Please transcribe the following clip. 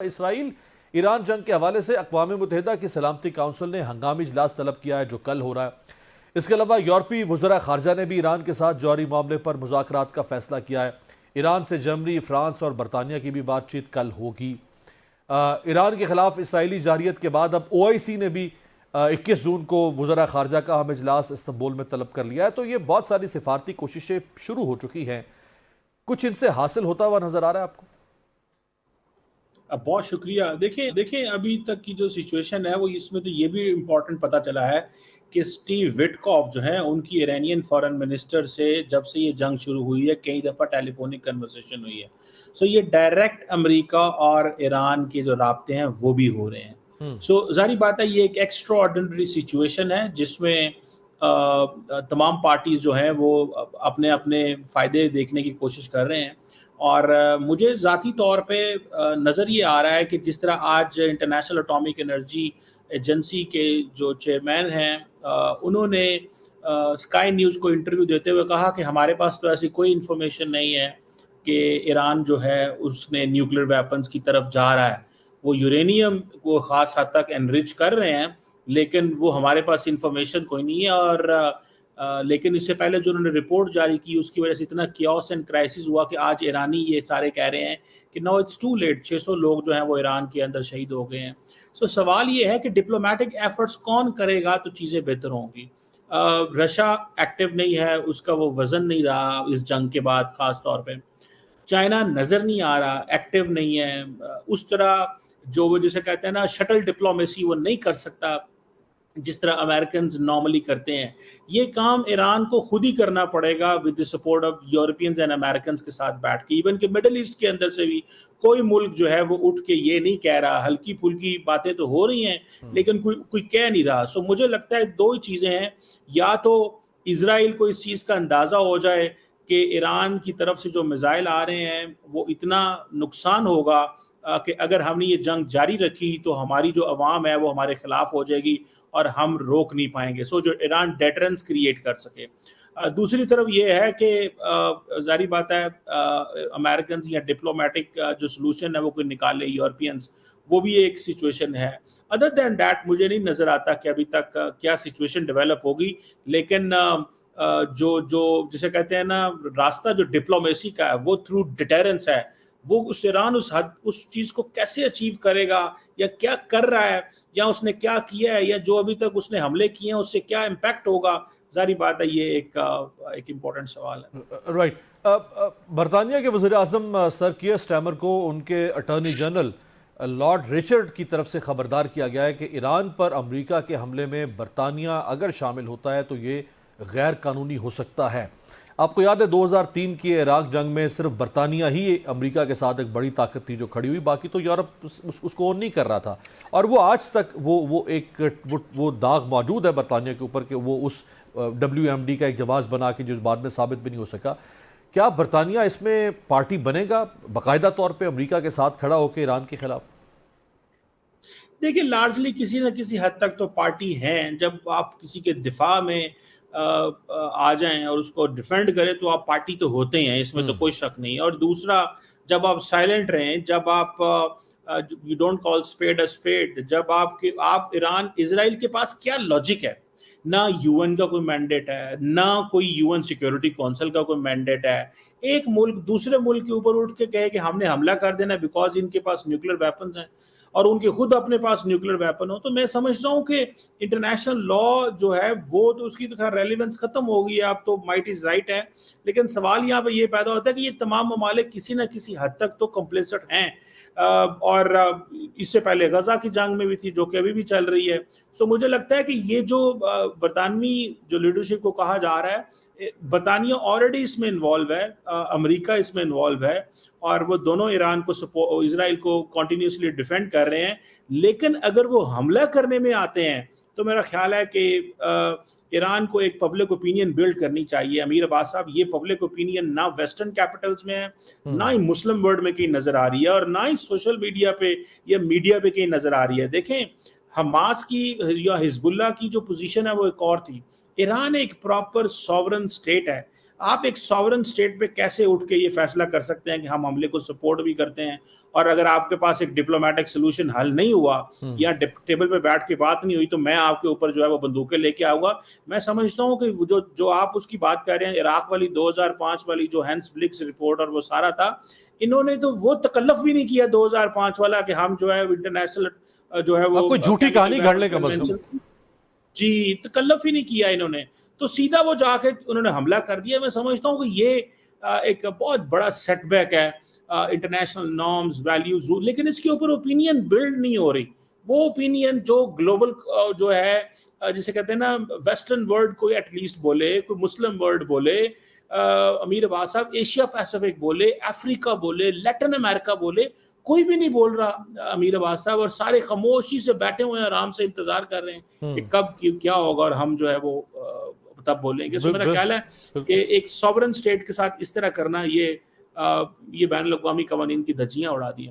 Israel Iran जंग के हवाले से अक़वाम मुत्तहिदा की सलामती काउंसिल ने हंगामी इजलास तलब किया है जो कल हो रहा है। इसके अलावा यूरोपीय वज़रा ख़ारजा ने भी ईरान के साथ जौहरी मामले पर मुज़ाकरात का फैसला किया है। ईरान से जर्मनी, फ्रांस और बरतानिया की भी बातचीत कल होगी। ईरान के खिलाफ इसराइली जारियत के बाद अब OIC ने भी 21 जून को वज़रा ख़ारजा का अहम इजलास इस्तंबुल में तलब कर लिया है। तो ये बहुत सारी सिफारती कोशिशें शुरू हो चुकी हैं। कुछ इनसे हासिल होता हुआ नजर आ रहा है आपको? बहुत शुक्रिया। देखिए देखिए अभी तक की जो सिचुएशन है वो इसमें तो ये भी इम्पोर्टेंट पता चला है कि स्टीव विटकॉफ जो है उनकी ईरानियन फॉरेन मिनिस्टर से जब से ये जंग शुरू हुई है कई दफ़ा टेलीफोनिक कन्वर्सेशन हुई है। सो ये डायरेक्ट अमेरिका और ईरान के जो राब्ते हैं वो भी हो रहे हैं। सो ज़ाहिर बात है ये एक एक्स्ट्रा ऑर्डिनरी सिचुएशन है जिसमें तमाम पार्टीज जो हैं वो अपने अपने फ़ायदे देखने की कोशिश कर रहे हैं। और मुझे ज़ाती तौर पे नज़र ये आ रहा है कि जिस तरह आज इंटरनेशनल एटॉमिक एनर्जी एजेंसी के जो चेयरमैन हैं उन्होंने स्काई न्यूज़ को इंटरव्यू देते हुए कहा कि हमारे पास तो ऐसी कोई इन्फॉर्मेशन नहीं है कि ईरान जो है उसने न्यूक्लियर वेपन्स की तरफ जा रहा है। वो यूरेनियम को ख़ास हद तक एनरिच कर रहे हैं लेकिन वो हमारे पास इन्फॉर्मेशन कोई नहीं है। और लेकिन इससे पहले जो उन्होंने रिपोर्ट जारी की उसकी वजह से इतना कियोस एंड क्राइसिस हुआ कि आज ईरानी ये सारे कह रहे हैं कि नो इट्स टू लेट, 600 लोग जो हैं वो ईरान के अंदर शहीद हो गए हैं। सो सवाल ये है कि डिप्लोमेटिक एफर्ट्स कौन करेगा तो चीज़ें बेहतर होंगी। रशिया एक्टिव नहीं है, उसका वो वजन नहीं रहा इस जंग के बाद ख़ास तौर पे। चाइना नज़र नहीं आ रहा, एक्टिव नहीं है। उस तरह जो वो जिसे कहते हैं ना शटल डिप्लोमेसी वो नहीं कर सकता जिस तरह अमेरिकन नॉर्मली करते हैं। ये काम ईरान को खुद ही करना पड़ेगा with the support of Europeans and American के साथ बैठ के। इवन कि मिडल ईस्ट के अंदर से भी कोई मुल्क जो है वो उठ के ये नहीं कह रहा, हल्की फुल्की बातें तो हो रही हैं लेकिन कोई कोई कह नहीं रहा। सो मुझे लगता है दो ही चीज़ें हैं, या तो इसराइल को इस चीज़ का अंदाज़ा हो जाए कि ईरान की तरफ से जो मिसाइल आ रहे हैं वो इतना नुकसान होगा कि अगर हमने ये जंग जारी रखी तो हमारी जो अवाम है वो हमारे खिलाफ हो जाएगी और हम रोक नहीं पाएंगे। सो जो ईरान डेटरेंस क्रिएट कर सके। दूसरी तरफ ये है कि जारी बात है अमेरिकन या डिप्लोमेटिक जो सोल्यूशन है वो कोई निकाले यूरोपियंस, वो भी एक सिचुएशन है। अदर देन दैट मुझे नहीं नज़र आता कि अभी तक क्या सिचुएशन डेवलप होगी। लेकिन जो जो जिसे कहते हैं ना रास्ता जो डिप्लोमेसी का है वो थ्रू डिटेरेंस है। वो उस ईरान उस चीज़ को कैसे अचीव करेगा या क्या कर रहा है या उसने क्या किया है या जो अभी तक उसने हमले किए हैं उससे क्या इम्पैक्ट होगा, जारी बात है ये एक इम्पोर्टेंट सवाल है। राइट। बरतानिया के वज़ीर आज़म सर कियर स्टारमर को उनके अटॉर्नी जनरल लॉर्ड रिचर्ड की तरफ से खबरदार किया गया है कि ईरान पर अमेरिका के हमले में बरतानिया अगर शामिल होता है तो ये गैर कानूनी हो सकता है। आपको याद है 2003 की इराक जंग में सिर्फ बरतानिया ही अमेरिका के साथ एक बड़ी ताकत थी जो खड़ी हुई, बाकी तो यूरोप उसको ऑन नहीं कर रहा था। और वो आज तक वो दाग मौजूद है बरतानिया के ऊपर कि वो उस WMD का एक जवाब बना के जो बाद में साबित भी नहीं हो सका। क्या बरतानिया इसमें पार्टी बनेगा बाकायदा तौर पर अमेरिका के साथ खड़ा होकर ईरान के खिलाफ? देखिए लार्जली किसी न किसी हद तक तो पार्टी हैं। जब आप किसी के दिफा में आ जाएं और उसको डिफेंड करें तो आप पार्टी तो होते हैं, इसमें तो कोई शक नहीं। और दूसरा, जब आप साइलेंट रहें, जब आप you don't call spade a spade, जब आप ईरान इजराइल के पास क्या लॉजिक है? ना यूएन का कोई मैंडेट है, ना कोई यूएन सिक्योरिटी काउंसिल का कोई मैंडेट है। एक मुल्क दूसरे मुल्क के ऊपर उठ के कहे कि हमने हमला कर देना बिकॉज इनके पास न्यूक्लियर वेपन्स हैं और उनके खुद अपने पास न्यूक्लियर वेपन हो। तो मैं समझता हूँ कि इंटरनेशनल लॉ जो है वो तो उसकी तो खैर रेलिवेंस खत्म हो गई है, अब तो माइट इज राइट है। लेकिन सवाल यहाँ पे ये पैदा होता है कि ये तमाम ममालिक किसी न किसी हद तक तो कंप्लेसेंट हैं। और इससे पहले गजा की जंग में भी थी जो कि अभी भी चल रही है। सो मुझे लगता है कि ये जो बरतानवी जो लीडरशिप को कहा जा रहा है, बरतानिया ऑलरेडी इसमें इन्वॉल्व है, अमेरिका इसमें इन्वॉल्व है और वो दोनों ईरान को इजराइल को कॉन्टिन्यूसली डिफेंड कर रहे हैं। लेकिन अगर वो हमला करने में आते हैं तो मेरा ख्याल है कि ईरान को एक पब्लिक ओपिनियन बिल्ड करनी चाहिए। अमीर अब्बास साहब, ये पब्लिक ओपिनियन ना वेस्टर्न कैपिटल्स में है, ना ही मुस्लिम वर्ल्ड में कहीं नजर आ रही है और ना ही सोशल मीडिया पे या मीडिया पे कहीं नजर आ रही है। देखें, हमास की या हिजबुल्लाह की जो पोजीशन है वो एक और थी। ईरान एक प्रॉपर सॉवरन स्टेट है। आप एक सॉवरन स्टेट पे कैसे उठ के ये फैसला कर सकते हैं कि हम हमले को सपोर्ट भी करते हैं, और अगर आपके पास एक डिप्लोमेटिक सोल्यूशन हल नहीं हुआ या टेबल पे बैठ के बात नहीं हुई तो मैं आपके ऊपर जो है वो बंदूकें लेके आऊंगा। मैं समझता हूँ कि जो जो आप उसकी बात कर रहे हैं, इराक वाली 2005 वाली जो हैंस ब्लिक्स रिपोर्ट और वो सारा था, इन्होंने तो वो तकल्लुफ भी नहीं किया 2005 वाला कि हम जो है इंटरनेशनल जो है वो कोई झूठी कहानी गढ़ ले कम अज कम। जी, तकल्लुफ ही नहीं किया इन्होंने, तो सीधा वो जाके उन्होंने हमला कर दिया। मैं समझता हूँ कि ये एक बहुत बड़ा सेटबैक है इंटरनेशनल नॉर्म्स, वैल्यूज, रूल, लेकिन इसके ऊपर ओपिनियन बिल्ड नहीं हो रही। वो ओपिनियन जो ग्लोबल जो है जिसे कहते हैं ना वेस्टर्न वर्ल्ड कोई एटलीस्ट बोले, कोई मुस्लिम वर्ल्ड बोले, अमीर अब्बास साहब एशिया पैसिफिक बोले, अफ्रीका बोले, लैटिन अमेरिका बोले, कोई भी नहीं बोल रहा अमीर अब्बास साहब, और सारे खामोशी से बैठे हुए हैं, आराम से इंतजार कर रहे हैं कि कब क्या होगा और हम जो है वो तब बोलेंगे। सो मेरा ख्याल है कि एक सॉवरन स्टेट के साथ इस तरह करना ये बैनुल अक़वामी कवानीन की धज्जियां उड़ा दी।